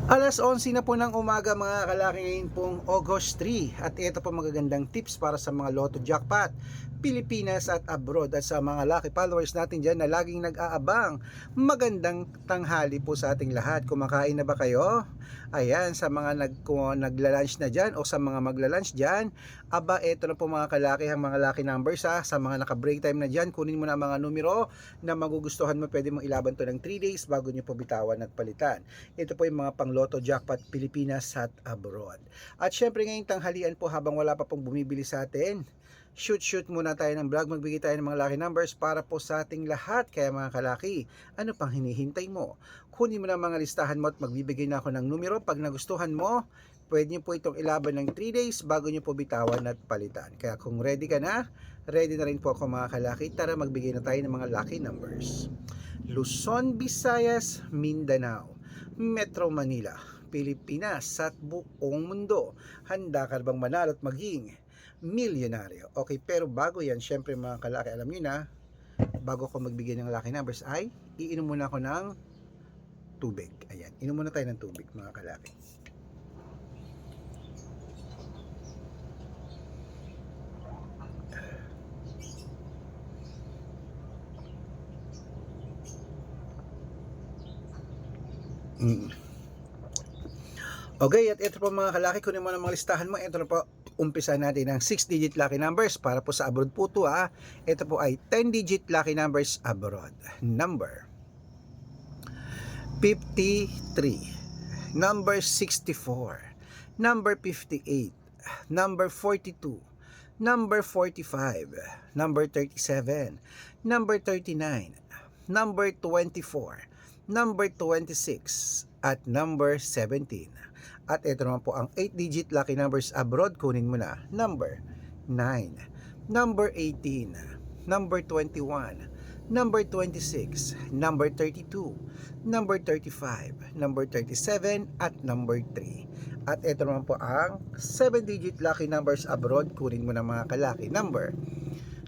Alas 11 na po ng umaga mga kalaki, ngayon pong August 3, at ito po magagandang tips para sa mga Lotto Jackpot Pilipinas at abroad, at sa mga lucky followers natin dyan na laging nag-aabang. Magandang tanghali po sa ating lahat. Kumakain na ba kayo? Ayan, sa mga nagla-lunch na dyan o sa mga magla-lunch dyan, aba ito na po mga kalaki ang mga lucky numbers ha. Sa mga naka-break time na dyan, kunin mo na mga numero na magugustuhan mo. Pwede mong ilaban to ng 3 days bago nyo po bitawan at palitan. Ito po yung mga pang Lotto Jackpot Pilipinas at abroad. At syempre ngayong tanghalian po, habang wala pa pong bumibili sa atin, shoot muna tayo ng vlog, magbigay tayo ng mga lucky numbers para po sa ating lahat. Kaya mga kalaki, ano pang hinihintay mo? Kunin mo na mga listahan mo at magbibigay na ako ng numero. Pag nagustuhan mo, pwede nyo po itong ilaban ng 3 days bago nyo po bitawan at palitan. Kaya kung ready ka na, ready na rin po ako mga kalaki. Tara magbigay na tayo ng mga lucky numbers. Luzon, Visayas, Mindanao, Metro Manila, Pilipinas at buong mundo. Handa ka bang manalo at maging milyonaryo? Okay, pero bago yan, syempre mga kalaki, alam nyo na, bago ko magbigay ng lucky numbers ay iinom muna ako ng tubig. Ayan, inom muna tayo ng tubig mga kalaki. Okay, at ito po mga kalaki, kunin mo ng mga listahan mo. Ito na po, umpisa natin ang 6-digit lucky numbers para po sa abroad po to ha. Ito po ay 10-digit lucky numbers abroad. Number 53, number 64, number 58, number 42, number 45, number 37, number 39, number 24, number 26, at number 17. At ito naman po ang 8-digit lucky numbers abroad. Kunin mo na. Number 9, number 18, number 21, number 26, number 32, number 35, number 37, at number 3. At ito naman po ang 7-digit lucky numbers abroad. Kunin mo na mga kalaki. Number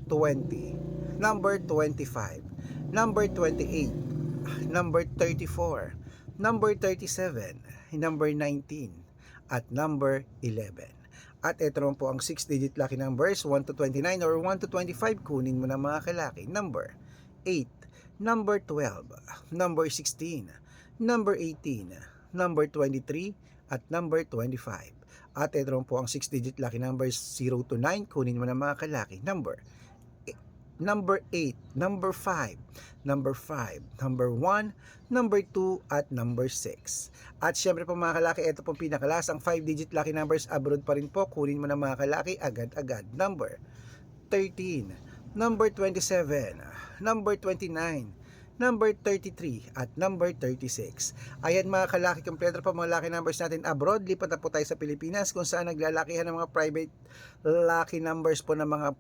20, number 25, number 28, number 34, number 37, number 19, at number 11. At ito naman po ang 6-digit lucky numbers 1 to 29 or 1 to 25. Kunin mo na mga kalaki. Number 8, number 12, number 16, number 18, number 23, at number 25. At ito naman po ang 6-digit lucky numbers 0 to 9. Kunin mo na mga kalaki. Number 8, number 5, number 5, number 1, number 2, at number 6. At syempre po mga kalaki, ito pong pinakalasang 5-digit lucky numbers abroad pa rin po. Kunin mo na mga kalaki agad-agad. Number 13, number 27, number 29, number 33, at number 36. Ayan mga kalaki, kompleto po mga lucky numbers natin abroad. Lipat na po tayo sa Pilipinas kung saan naglalakihan ng mga private lucky numbers po ng mga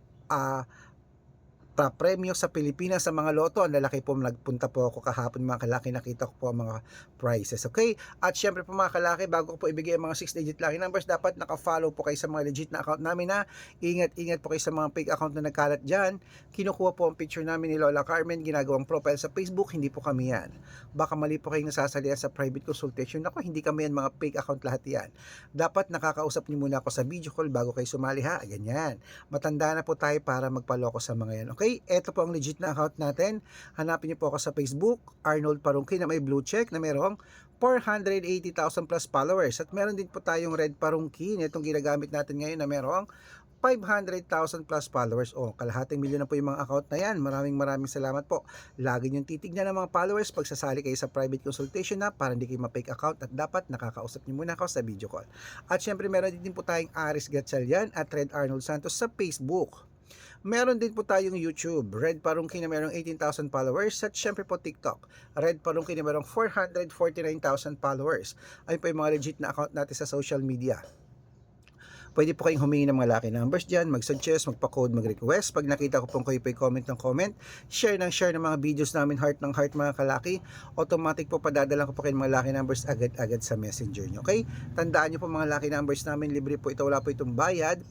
premyo sa Pilipinas sa mga loto. Ang lalaki po, nagpunta po ako kahapon mga kalaki, nakita ko po ang mga prizes. Okay? At syempre po mga kalaki, bago ko po ibigay ang mga 6-digit lucky numbers, dapat naka-follow po kayo sa mga legit na account namin na ingat po kayo sa mga fake account na nagkalat dyan. Kinukuha po ang picture namin ni Lola Carmen, ginagawang profile sa Facebook. Hindi po kami yan. Baka mali po kayong nasasalihan sa private consultation. Ako, hindi kami yan, mga fake account lahat yan. Dapat nakakausap niyo muna ako sa video call bago kayo sumali ha. Ganyan. Matanda na po tayo para magpaloko sa mga yan. Okay? Ito po ang legit na account natin. Hanapin niyo po ako sa Facebook, Arnold Parungki, na may blue check na merong 480,000 plus followers. At meron din po tayong Red Parungki, itong ginagamit natin ngayon, na merong 500,000 plus followers. Kalahating milyon na po yung mga account na yan. Maraming salamat po. Lagi niyong titignan ng mga followers pag sasali kayo sa private consultation na, para hindi kayo ma-fake account, at dapat nakakausap niyo muna ako sa video call. At syempre meron din po tayong Aris Gatchalian at Red Arnold Santos sa Facebook. Meron din po tayong YouTube, Red Parungki, na merong 18,000 followers. At syempre po TikTok, Red Parungki, na merong 449,000 followers. Ayun po yung mga legit na account natin sa social media. Pwede po kayong humingi ng mga lucky numbers dyan, mag-suggest, magpa-code, mag-request. Pag nakita ko pong kayo po comment ng comment, share ng mga videos namin, heart ng heart mga kalaki, automatic po padadala ko po kayo mga lucky numbers agad-agad sa messenger nyo. Okay? Tandaan nyo po mga lucky numbers namin, libre po ito, wala po itong bayad.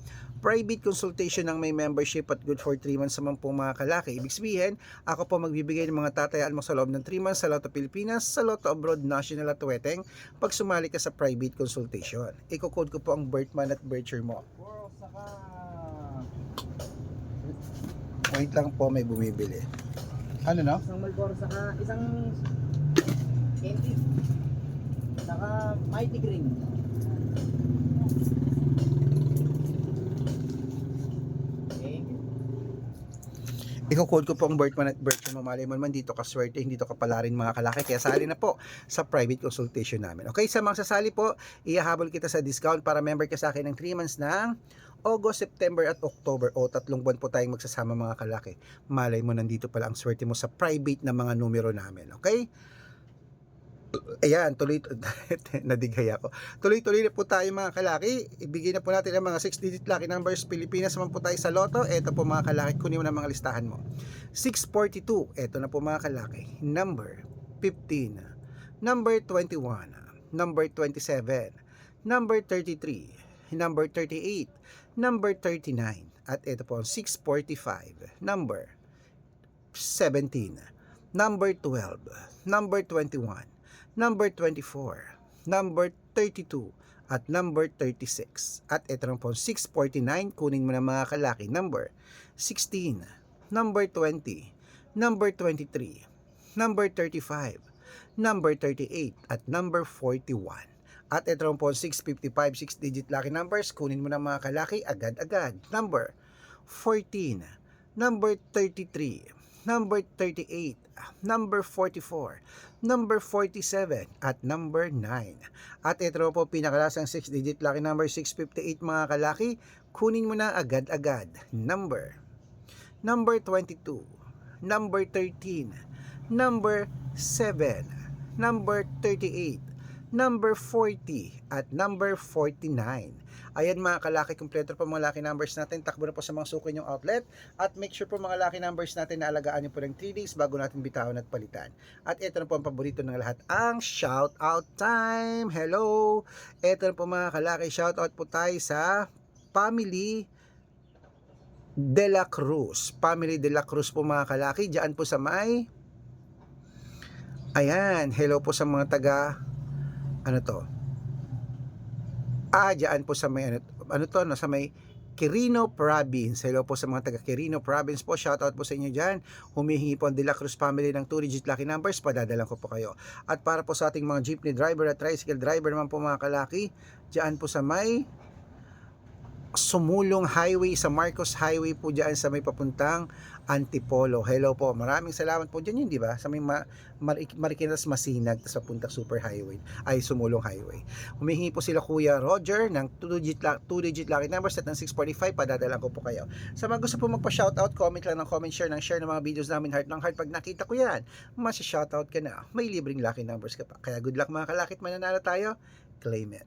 private consultation ng may membership at good for 3 months naman po mga kalaki. Ibig sabihin, ako po magbibigay ng mga tatayaan mo sa loob ng 3 months sa Lotto Pilipinas, sa Lotto Abroad, National at Weteng pag sumali ka sa private consultation. Iko-code ko po ang birth month at birth year mo. Wait lang po, may bumibili. Ano no? Isang Malboro saka isang candy. Saka Mighty Green. Iko-code ko po ang birth month at birth year mo. Malay mo naman dito ka swerte, hindi dito ka pala rin mga kalaki. Kaya sali na po sa private consultation namin. Okay, sa mga sasali po, ihahabol kita sa discount para member ka sa akin ng 3 months ng August, September at October. O 3 buwan po tayong magsasama mga kalaki. Malay mo nandito pala ang swerte mo sa private na mga numero namin. Okay? Ayan, nadighay ako. Tuloy-tuloy na po tayo mga kalaki. Ibigay na po natin ang mga 6-digit lucky numbers. Pilipinas naman po tayo sa Lotto. Ito po mga kalaki, kunin mo na mga listahan mo. 642, ito na po mga kalaki. Number 15, number 21, number 27, number 33, number 38, number 39. At ito po ang 645, number 17, number 12, number 21, number 24, number 32, at number 36. At ito na po 649, kunin mo na mga kalaki. Number 16, number 20, number 23, number 35, number 38, at number 41. At ito na po 655, 6-digit lucky numbers, kunin mo na mga kalaki agad-agad. Number 14, number 33, number 38, number 44, number 47, at number 9. At ito po pinakalasang 6-digit lucky number 658 mga kalaki, kunin mo na agad-agad. Number 22, number 13, number 7, number 38, number 40, at number 49. Ayan mga kalaki, kumpleto po mga lucky numbers natin. Takbo na po sa mga suki nyong outlet. At make sure po mga lucky numbers natin na alagaan nyo po ng 3 days bago natin bitawan at palitan. At ito na po ang paborito ng lahat, ang shout out time. Hello! Ito na po mga kalaki, shout out po tayo sa Family De La Cruz. Family De La Cruz po mga kalaki. Diyan po sa may... Ayan, hello po sa mga taga... Ano to? Diyan po sa may sa may Quirino Province. Hello po sa mga taga Quirino Province po. Shout out po sa inyo diyan. Humihingi po ang De La Cruz family ng 2-digit lucky numbers. Padadalan ko po kayo. At para po sa ating mga jeepney driver at tricycle driver naman po mga kalaki, diyan po sa may Sumulong Highway, sa Marcos Highway po diyan sa may papuntang Antipolo. Hello po. Maraming salamat po diyan yun, di ba? Sa may Mariquinas Masinag sa papuntang Super Highway, ay Sumulong Highway. Humihingi po sila Kuya Roger ng 2-digit lucky numbers at ng 645. Padadalan ko po kayo. Sa mga gusto po magpa-shoutout, comment lang ng comment, share ng mga videos namin, heart ng heart. Pag nakita ko yan, masya-shoutout ka na. May libreng lucky numbers ka pa. Kaya good luck mga kalakit, mananalo tayo. Claim it.